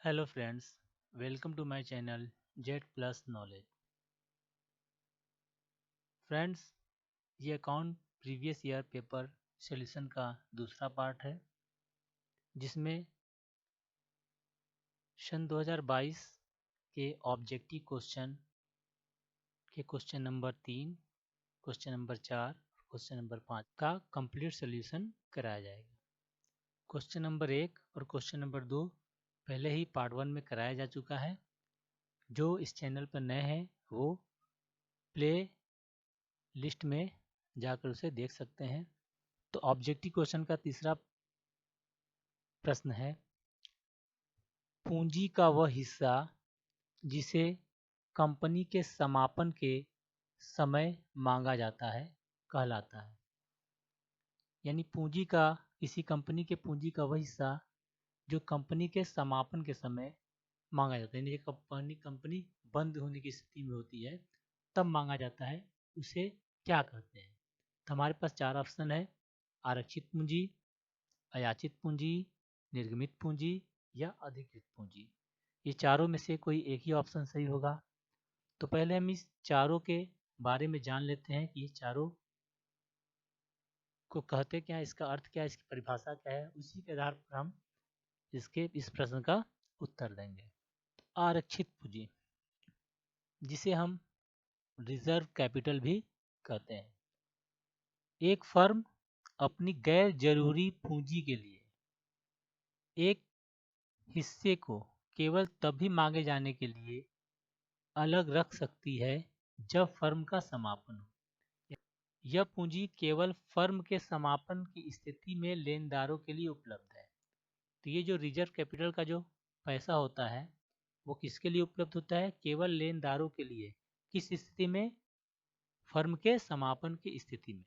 Hello friends, welcome to my channel Jet Plus Knowledge. Friends, ये account previous year paper solution का दूसरा part है जिसमें सन 2022 के ऑब्जेक्टिव क्वेश्चन के question number 3, question number 4, question number 5 का कंप्लीट सॉल्यूशन कराया जाएगा। क्वेश्चन नंबर 1 और क्वेश्चन नंबर 2 पहले ही पार्ट 1 में कराया जा चुका है। जो इस चैनल पर नए हैं वो प्ले लिस्ट में जाकर उसे देख सकते हैं। तो ऑब्जेक्टिव क्वेश्चन का तीसरा प्रश्न है, पूंजी का वह हिस्सा जिसे कंपनी के समापन के समय मांगा जाता है कहलाता है। यानी पूंजी का, किसी कंपनी के पूंजी का वह हिस्सा जो कंपनी के समापन के समय मांगा जाता है, यानी कंपनी बंद होने की स्थिति में होती है तब मांगा जाता है, उसे क्या कहते हैं। तो हमारे पास 4 ऑप्शन है, आरक्षित पूंजी, अयाचित पूंजी, निर्गमित पूंजी या अधिकृत पूंजी। ये चारों में से कोई एक ही ऑप्शन सही होगा। तो पहले हम इस चारों के बारे में जान लेते हैं कि ये चारों को कहते क्या है, इसका अर्थ क्या है, इसकी परिभाषा क्या है। उसी के आधार पर हम इस प्रश्न का उत्तर देंगे। आरक्षित पूंजी, जिसे हम रिजर्व कैपिटल भी कहते हैं, एक फर्म अपनी गैर जरूरी पूंजी के लिए एक हिस्से को केवल तभी मांगे जाने के लिए अलग रख सकती है जब फर्म का समापन हो। यह पूंजी केवल फर्म के समापन की स्थिति में लेनदारों के लिए उपलब्ध है। तो ये जो रिजर्व कैपिटल का जो पैसा होता है वो किसके लिए उपलब्ध होता है? केवल लेनदारों के लिए। किस स्थिति में? फर्म के समापन की स्थिति में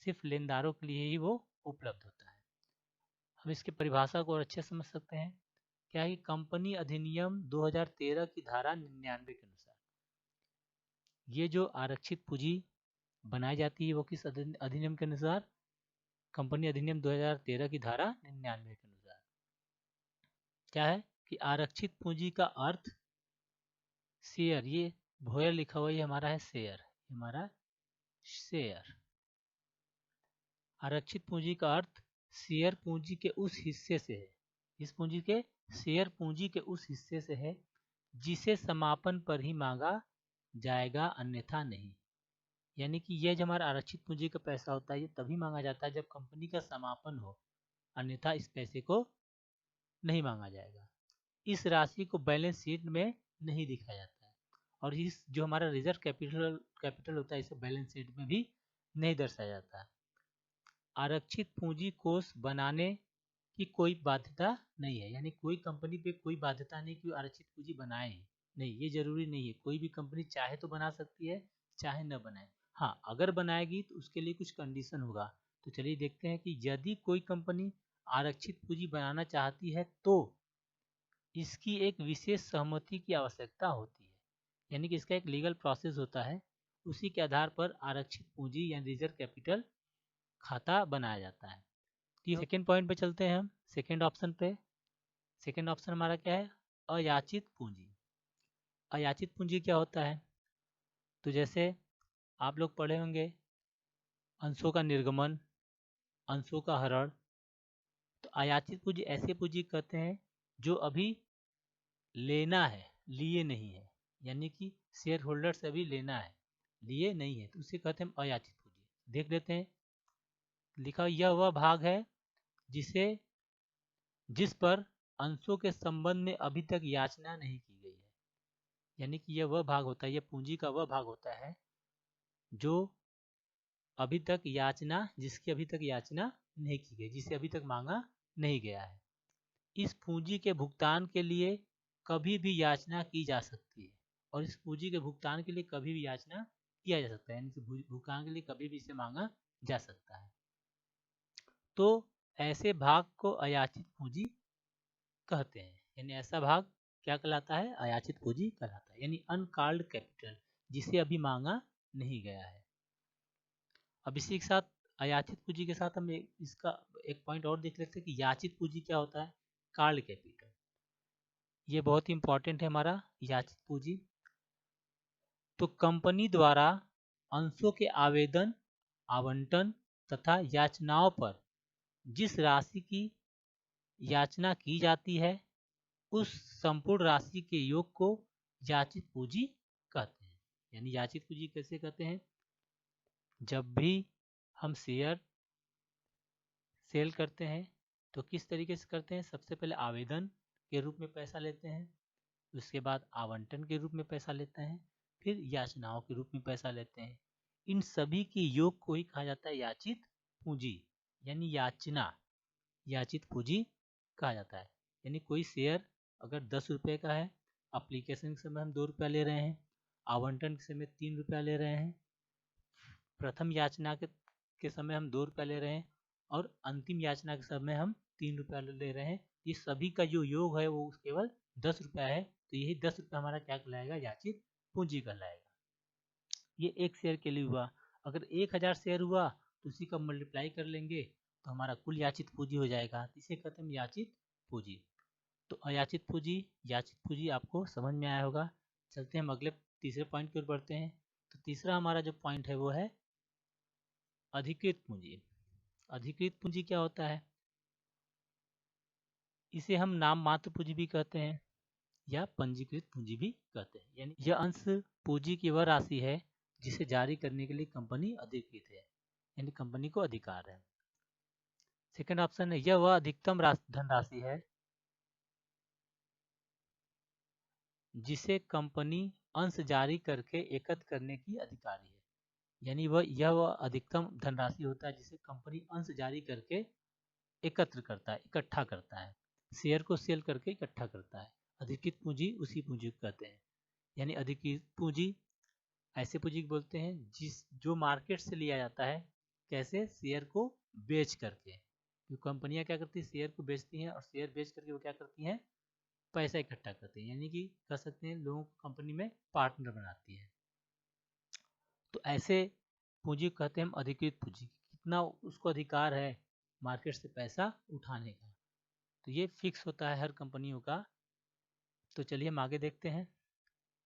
सिर्फ लेनदारों के लिए ही वो उपलब्ध होता है। हम इसकी परिभाषा को और अच्छे समझ सकते हैं। क्या है? कंपनी अधिनियम 2013 की धारा 99 के अनुसार ये जो आरक्षित पूंजी बनाई जाती है वो किस अधिनियम के अनुसार? कंपनी अधिनियम 2013 की धारा 99 के अनुसार क्या है कि आरक्षित पूंजी का अर्थ शेयर, ये भोयर लिखा हुआ ये हमारा है शेयर, हमारा शेयर। आरक्षित पूंजी का अर्थ शेयर पूंजी के उस हिस्से से है, इस पूंजी के शेयर पूंजी के उस हिस्से से है जिसे समापन पर ही मांगा जाएगा, अन्यथा नहीं। यानी कि यह जो हमारा आरक्षित पूंजी का पैसा होता है ये तभी मांगा जाता है जब कंपनी का समापन हो, अन्यथा इस पैसे को नहीं मांगा जाएगा। इस राशि को बैलेंस शीट में नहीं दिखाया जाता है और इस जो हमारा रिजर्व कैपिटल होता है इसे बैलेंस शीट में भी नहीं दर्शाया जाता है। आरक्षित पूंजी कोष बनाने की कोई बाध्यता नहीं है, यानी कोई कंपनी पे कोई बाध्यता नहीं कि आरक्षित पूंजी बनाए ही नहीं, ये जरूरी नहीं है। कोई भी कंपनी चाहे तो बना सकती है, चाहे न बनाए। हाँ, अगर बनाएगी तो उसके लिए कुछ कंडीशन होगा। तो चलिए देखते हैं कि यदि कोई कंपनी आरक्षित पूंजी बनाना चाहती है तो इसकी एक विशेष सहमति की आवश्यकता होती है, यानी कि इसका एक लीगल प्रोसेस होता है। उसी के आधार पर आरक्षित पूंजी या रिजर्व कैपिटल खाता बनाया जाता है। सेकेंड पॉइंट पे चलते हैं हम, सेकेंड ऑप्शन पे। सेकेंड ऑप्शन हमारा क्या है? अयाचित पूंजी। अयाचित पूंजी क्या होता है? तो जैसे आप लोग पढ़े होंगे अंशों का निर्गमन, अंशों का हरण। तो अयाचित पूंजी ऐसे पूंजी कहते हैं जो अभी लेना है, लिए नहीं है, यानी कि शेयर होल्डर से अभी लेना है, लिए नहीं है, तो उसे कहते हैं अयाचित पूंजी। देख लेते हैं, लिखा यह वह भाग है जिस पर अंशों के संबंध में अभी तक याचना नहीं की गई है। यानी कि यह वह भाग होता है, यह पूंजी का वह भाग होता है जो अभी तक याचना, जिसकी अभी तक याचना नहीं की गई, जिसे अभी तक मांगा नहीं गया है। इस पूंजी के भुगतान के लिए कभी भी याचना की जा सकती है और इस पूंजी के भुगतान के लिए कभी भी याचना किया जा सकता है, यानी कि भुगतान के लिए कभी भी इसे मांगा जा सकता है। तो ऐसे भाग को अयाचित पूंजी कहते हैं, यानी ऐसा भाग क्या कहलाता है? अयाचित पूंजी कहलाता है, यानी अनकॉल्ड कैपिटल, जिसे अभी मांगा नहीं गया है। अब इसी के साथ अयाचित पूंजी के साथ हम इसका एक पॉइंट और देख लेते हैं कि याचित पूंजी क्या होता है? Called capital. ये बहुत ही इंपॉर्टेंट है हमारा याचित पूंजी। तो कंपनी द्वारा अंशों के आवेदन, आवंटन तथा याचनाओं पर जिस राशि की याचना की जाती है उस संपूर्ण राशि के योग को याचित पूंजी कहते हैं। यानी याचित पूंजी कैसे कहते हैं? जब भी हम शेयर सेल करते हैं तो किस तरीके से करते हैं? सबसे पहले आवेदन के रूप में पैसा लेते हैं, उसके बाद आवंटन के रूप में पैसा लेते हैं, फिर याचनाओं के रूप में पैसा लेते हैं। इन सभी के योग को ही कहा जाता है याचित पूंजी, यानी याचना याचित पूंजी कहा जाता है। यानी कोई शेयर अगर 10 रुपये का है, अप्लीकेशन के समय हम 2 रुपया ले रहे हैं, आवंटन के समय 3 रुपया ले रहे हैं, प्रथम याचना के समय हम 2 रुपया ले रहे हैं और अंतिम याचना के समय हम 3 रुपया ले रहे हैं, ये सभी का जो योग है वो केवल 10 रुपया है। तो यही 10 रुपया हमारा क्या कहलाएगा? याचित पूंजी कहलाएगा। ये एक शेयर के लिए हुआ। अगर 1000 शेयर हुआ तो उसी का मल्टीप्लाई कर लेंगे तो हमारा कुल याचित पूंजी हो जाएगा। इसे कहते हैं याचित पूंजी। तो अयाचित पूंजी, याचित पूंजी आपको समझ में आया होगा। चलते हैं हम अगले तीसरे पॉइंट की ओर बढ़ते हैं। तो तीसरा हमारा जो पॉइंट है वो है अधिकृत पूंजी। अधिकृत पूंजी क्या होता है? इसे हम नाम मात्र पूंजी भी कहते हैं या पंजीकृत पूंजी भी कहते हैं। यानी यह अंश पूंजी की वह राशि है जिसे जारी करने के लिए कंपनी अधिकृत है, यानी कंपनी को अधिकार है। सेकंड ऑप्शन है यह वह अधिकतम धनराशि है जिसे कंपनी अंश जारी करके एकत्र करने की अधिकारी है। यानी यह अधिकतम धनराशि होता है जिसे कंपनी अंश जारी करके एकत्र करता है, इकट्ठा करता है, शेयर को सेल करके इकट्ठा करता है। अधिकृत पूंजी उसी पूंजी को कहते हैं। यानी अधिकृत पूंजी ऐसे पूंजी को बोलते हैं जो मार्केट से लिया जाता है। कैसे? शेयर को बेच करके। जो कंपनियां क्या करती है? शेयर को बेचती हैं और शेयर बेच करके वो क्या करती हैं? पैसा इकट्ठा करती हैं, यानी कि कह सकते हैं लोगों को कंपनी में पार्टनर बनाती है। तो ऐसे पूंजी को कहते हैं हम अधिकृत पूंजी। कितना उसको अधिकार है मार्केट से पैसा उठाने का, तो ये फिक्स होता है हर कंपनियों का। तो चलिए हम आगे देखते हैं।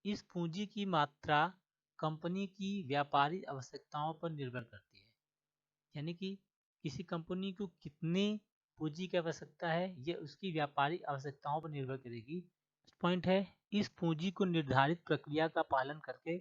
इस पूंजी की मात्रा कंपनी की व्यापारिक आवश्यकताओं पर निर्भर करती है। यानी कि किसी कंपनी को कितनी पूंजी की आवश्यकता है ये उसकी व्यापारिक आवश्यकताओं पर निर्भर करेगी। पॉइंट है, इस पूंजी को निर्धारित प्रक्रिया का पालन करके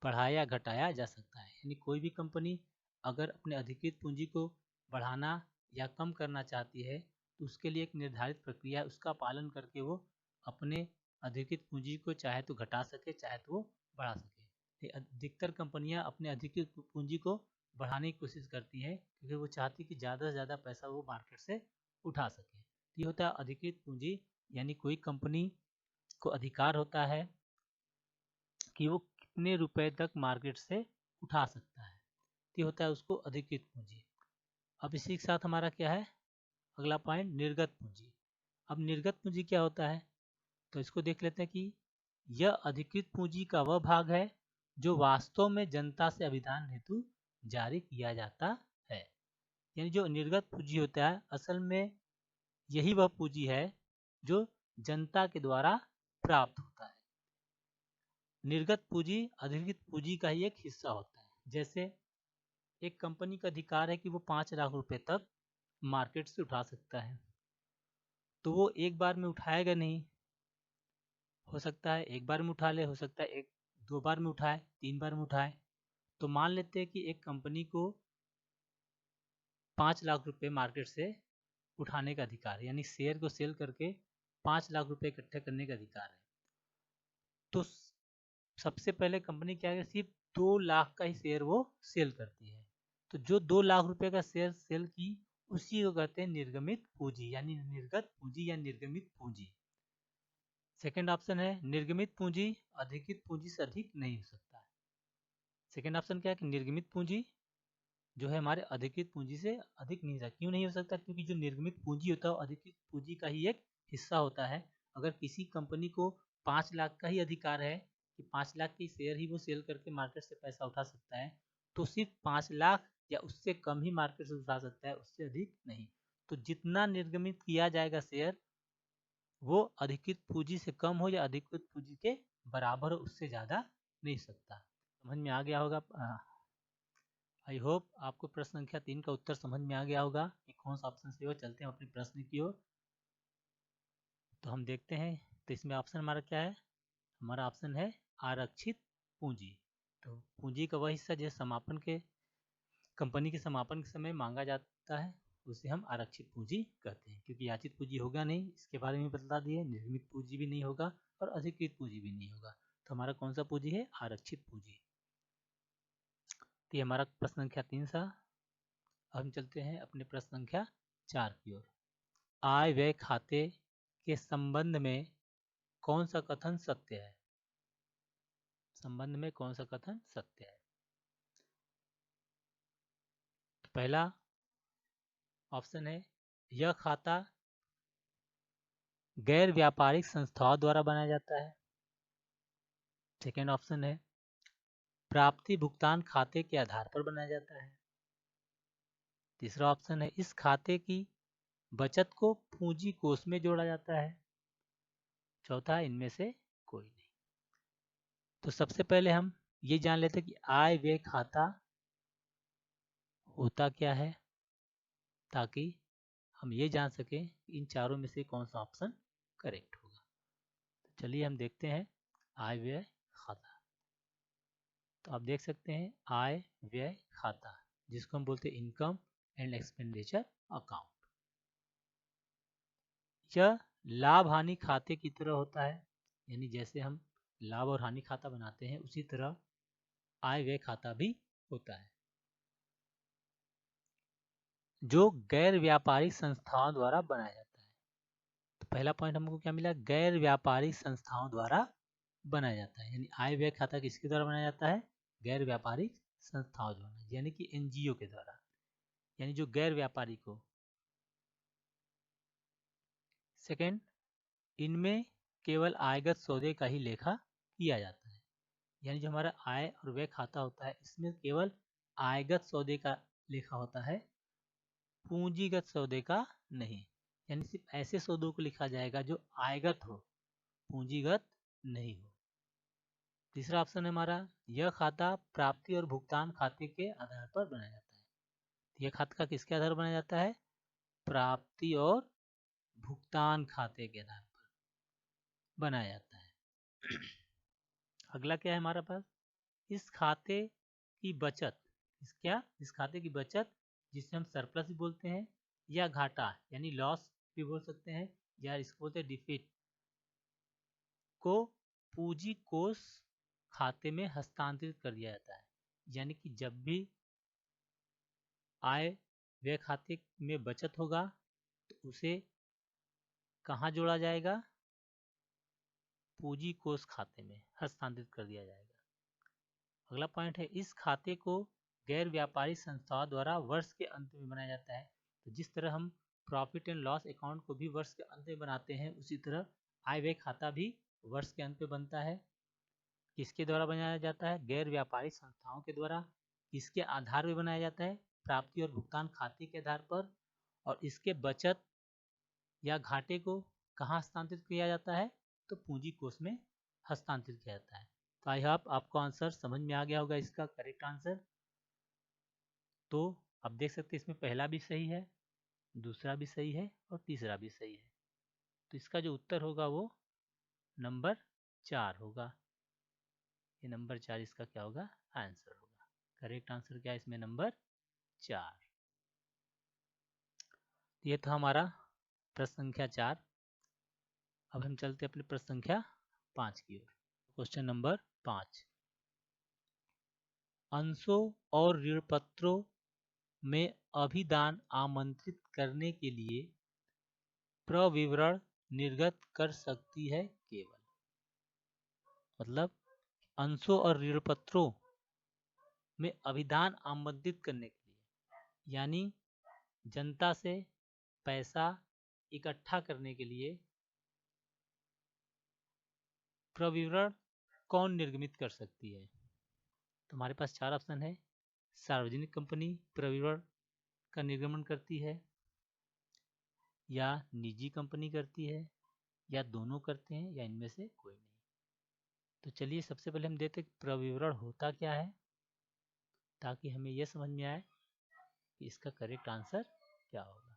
बढ़ाया या घटाया जा सकता है। यानी कोई भी कंपनी अगर अपने अधिकृत पूंजी को बढ़ाना या कम करना चाहती है तो उसके लिए एक निर्धारित प्रक्रिया है, उसका पालन करके वो अपने अधिकृत पूंजी को चाहे तो घटा सके चाहे तो वो बढ़ा सके। अधिकतर कंपनियां अपने अधिकृत पूंजी को बढ़ाने की कोशिश करती हैं क्योंकि वो चाहती कि ज़्यादा से ज़्यादा पैसा वो मार्केट से उठा सके। ये होता है अधिकृत पूंजी। यानी कोई कंपनी को अधिकार होता है कि वो कितने रुपए तक मार्केट से उठा सकता है, ये होता है उसको अधिकृत पूंजी। अब इसी के साथ हमारा क्या है अगला पॉइंट? निर्गत पूंजी। अब निर्गत पूंजी क्या होता है तो इसको देख लेते हैं कि यह अधिकृत पूंजी का वह भाग है जो वास्तव में जनता से अभिधान हेतु जारी किया जाता है। यानी जो निर्गत पूंजी होता है असल में यही वह पूंजी है जो जनता के द्वारा प्राप्त होता है। निर्गत पूंजी अधिकृत पूंजी का ही एक हिस्सा होता है। जैसे एक कंपनी का अधिकार है कि वो 5 लाख रुपए तक मार्केट से उठा सकता है, तो वो एक बार में उठाएगा नहीं। हो सकता है एक बार में उठा ले, हो सकता है एक 2 बार में उठाए, 3 बार में उठाए। तो मान लेते हैं कि एक कंपनी को 5 लाख रुपए मार्केट से उठाने का अधिकार है, यानी शेयर को सेल करके 5 लाख रुपए इकट्ठे करने का अधिकार है। तो सबसे पहले कंपनी क्या है, सिर्फ 2 लाख का ही शेयर वो सेल करती है। तो जो 2 लाख रुपए का शेयर सेल की उसी को कहते हैं निर्गमित पूंजी, यानी निर्गत पूंजी या निर्गमित पूंजी। सेकंड ऑप्शन है निर्गमित पूंजी अधिकृत पूंजी से अधिक नहीं हो सकता है। सेकंड ऑप्शन क्या है कि निर्गमित पूंजी जो है हमारे अधिकृत पूंजी से अधिक नहीं हो सकता। क्यों नहीं हो सकता? क्योंकि जो निर्गमित पूंजी होता है वो अधिकृत पूंजी का ही एक हिस्सा होता है। अगर किसी कंपनी को 5 लाख का ही अधिकार है कि 5 लाख की शेयर ही वो सेल करके मार्केट से पैसा उठा सकता है, तो सिर्फ 5 लाख या उससे कम ही मार्केट से उठा सकता है, उससे अधिक नहीं। तो जितना निर्गमित किया जाएगा शेयर वो अधिकृत पूंजी से कम हो या अधिकृत पूंजी के बराबर हो, उससे ज़्यादा नहीं सकता। समझ में आ गया होगा। आई होप आपको प्रश्न संख्या 3 का उत्तर समझ में आ गया होगा कि कौन सा ऑप्शन सही हो। चलते हैं अपने प्रश्न की ओर। तो हम देखते हैं, तो इसमें ऑप्शन हमारा क्या है? हमारा ऑप्शन है आरक्षित पूंजी। तो पूंजी का वह हिस्सा जो समापन के कंपनी के समापन के समय मांगा जाता है, उसे हम आरक्षित पूंजी कहते हैं, क्योंकि याचित पूंजी होगा नहीं, इसके बारे में बता दिए। निर्मित पूंजी भी नहीं होगा और अधिकृत पूंजी भी नहीं होगा। तो हमारा कौन सा पूंजी है? आरक्षित पूंजी। तो ये हमारा प्रश्न संख्या 3 था। अब हम चलते हैं अपने प्रश्न संख्या 4 की ओर। आय व्यय खाते के संबंध में कौन सा कथन सत्य है? संबंध में कौन सा कथन सत्य है? तो पहला ऑप्शन है, यह खाता गैर व्यापारिक संस्थाओं द्वारा बनाया जाता है। सेकेंड ऑप्शन है, प्राप्ति भुगतान खाते के आधार पर बनाया जाता है। तीसरा ऑप्शन है, इस खाते की बचत को पूंजी कोष में जोड़ा जाता है। चौथा, इनमें से कोई नहीं। तो सबसे पहले हम ये जान लेते हैं कि आय व्यय खाता होता क्या है, ताकि हम ये जान सकें कि इन चारों में से कौन सा ऑप्शन करेक्ट होगा। तो चलिए हम देखते हैं आय व्यय खाता। तो आप देख सकते हैं आय व्यय खाता, जिसको हम बोलते हैं इनकम एंड एक्सपेंडिचर अकाउंट। यह लाभ हानि खाते की तरह होता है, यानी जैसे हम लाभ और हानि खाता बनाते हैं, उसी तरह आय व्यय खाता भी होता है, जो गैर व्यापारिक संस्थाओं द्वारा बनाया जाता है। तो पहला पॉइंट हमको क्या मिला? गैर व्यापारिक संस्थाओं द्वारा बनाया जाता है। यानी आय व्यय खाता किसके द्वारा बनाया जाता है? गैर व्यापारिक संस्थाओं द्वारा, यानी कि एनजीओ के द्वारा, यानी जो गैर व्यापारिक हो। सेकंड, इनमें केवल आयगत सौदे का ही लेखा किया जाता है। यानी जो हमारा आय और व्यय खाता होता है, इसमें केवल आयगत सौदे का लेखा होता है, पूंजीगत सौदे का नहीं। यानी सिर्फ ऐसे सौदों को लिखा जाएगा जो आयगत हो, पूंजीगत नहीं हो। तीसरा ऑप्शन है हमारा, यह खाता प्राप्ति और भुगतान खाते के आधार पर बनाया जाता है। यह खाता किसके आधार पर बनाया जाता है? प्राप्ति और भुगतान खाते के आधार पर बनाया जाता है। अगला क्या है हमारा पास? इस खाते की बचत, इस खाते की बचत, जिसे हम सरप्लस भी बोलते हैं, या घाटा यानी लॉस भी बोल सकते हैं, या इसको बोलते हैं डिफिट, को पूंजी कोष खाते में हस्तांतरित कर दिया जाता है। यानी कि जब भी आय व्यय खाते में बचत होगा, तो उसे कहाँ जोड़ा जाएगा? पूंजी कोष खाते में हस्तांतरित कर दिया जाएगा। अगला पॉइंट है, इस खाते को गैर व्यापारिक संस्थाओं द्वारा वर्ष के अंत में बनाया जाता है। तो जिस तरह हम प्रॉफिट एंड लॉस अकाउंट को भी वर्ष के अंत में बनाते हैं, उसी तरह आय व्यय खाता भी वर्ष के अंत में बनता है। किसके द्वारा बनाया जाता है? गैर व्यापारिक संस्थाओं के द्वारा। किसके आधार पर बनाया जाता है? प्राप्ति और भुगतान खाते के आधार पर। और इसके बचत या घाटे को कहाँ हस्तांतरित किया जाता है? तो पूंजी कोष में हस्तांतरित किया जाता है। तो आई होप आपको आंसर समझ में आ गया होगा, इसका करेक्ट आंसर। तो आप देख सकते हैं इसमें पहला भी सही है, दूसरा भी सही है और तीसरा भी सही है। तो इसका जो उत्तर होगा वो नंबर 4 होगा। ये नंबर 4 इसका क्या होगा? आंसर होगा। करेक्ट आंसर क्या है इसमें? नंबर 4। ये था हमारा प्रश्न संख्या 4। अब हम चलते अपने प्रश्न संख्या 5 की ओर। क्वेश्चन नंबर 5, अंशों और ऋण पत्रों में अभिदान आमंत्रित करने के लिए प्रविवरण निर्गत कर सकती है केवल। मतलब अंशों और ऋण पत्रों में अभिदान आमंत्रित करने के लिए, यानी जनता से पैसा इकट्ठा करने के लिए प्रविवरण कौन निर्गमित कर सकती है? तो हमारे पास 4 ऑप्शन है। सार्वजनिक कंपनी प्रविवरण का निर्गमन करती है, या निजी कंपनी करती है, या दोनों करते हैं या इनमें से कोई नहीं। तो चलिए सबसे पहले हम देखते हैं प्रविवरण होता क्या है, ताकि हमें यह समझ में आए कि इसका करेक्ट आंसर क्या होगा।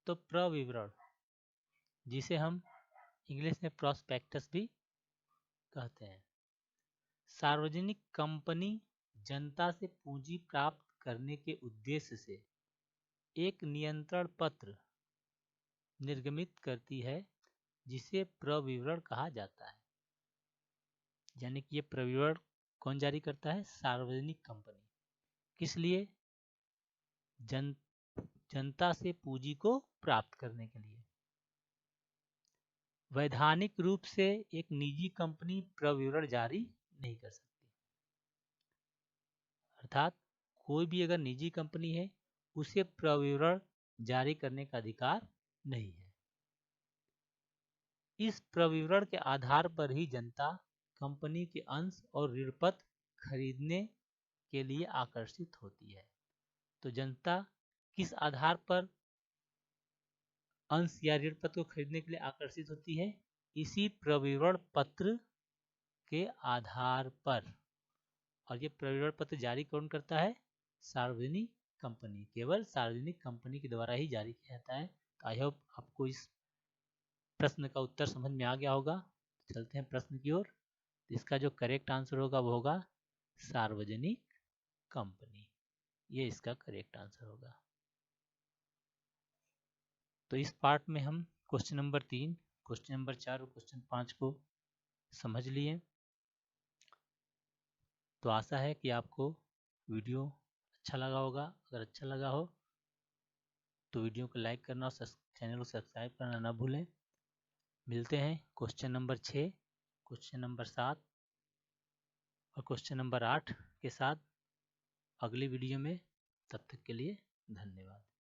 तो प्रविवरण, जिसे हम इंग्लिश में प्रोस्पेक्टस भी कहते हैं, सार्वजनिक कंपनी जनता से पूंजी प्राप्त करने के उद्देश्य से एक नियंत्रण पत्र निर्गमित करती है, जिसे प्रविवरण कहा जाता है। यानी कि ये प्रविवरण कौन जारी करता है? सार्वजनिक कंपनी। किस लिए? जनता से पूंजी को प्राप्त करने के लिए। वैधानिक रूप से एक निजी कंपनी प्रविवरण जारी नहीं कर सकती। अर्थात कोई भी अगर निजी कंपनी है, उसे प्रविवरण जारी करने का अधिकार नहीं है। इस प्रविवरण के आधार पर ही जनता कंपनी के अंश और ऋणपत्र खरीदने के लिए आकर्षित होती है। तो जनता किस आधार पर अंश या ऋण पत्र को खरीदने के लिए आकर्षित होती है? इसी प्रविवरण पत्र के आधार पर। और ये प्रविवरण पत्र जारी कौन करता है? सार्वजनिक कंपनी। केवल सार्वजनिक कंपनी के द्वारा ही जारी किया जाता है। तो आई होप आपको इस प्रश्न का उत्तर समझ में आ गया होगा। चलते हैं प्रश्न की ओर। इसका जो करेक्ट आंसर होगा वो होगा सार्वजनिक कंपनी। ये इसका करेक्ट आंसर होगा। तो इस पार्ट में हम क्वेश्चन नंबर 3, क्वेश्चन नंबर 4 और क्वेश्चन 5 को समझ लिए। तो आशा है कि आपको वीडियो अच्छा लगा होगा। अगर अच्छा लगा हो तो वीडियो को लाइक करना और चैनल को सब्सक्राइब करना ना भूलें। मिलते हैं क्वेश्चन नंबर 6, क्वेश्चन नंबर 7 और क्वेश्चन नंबर 8 के साथ अगली वीडियो में। तब तक के लिए धन्यवाद।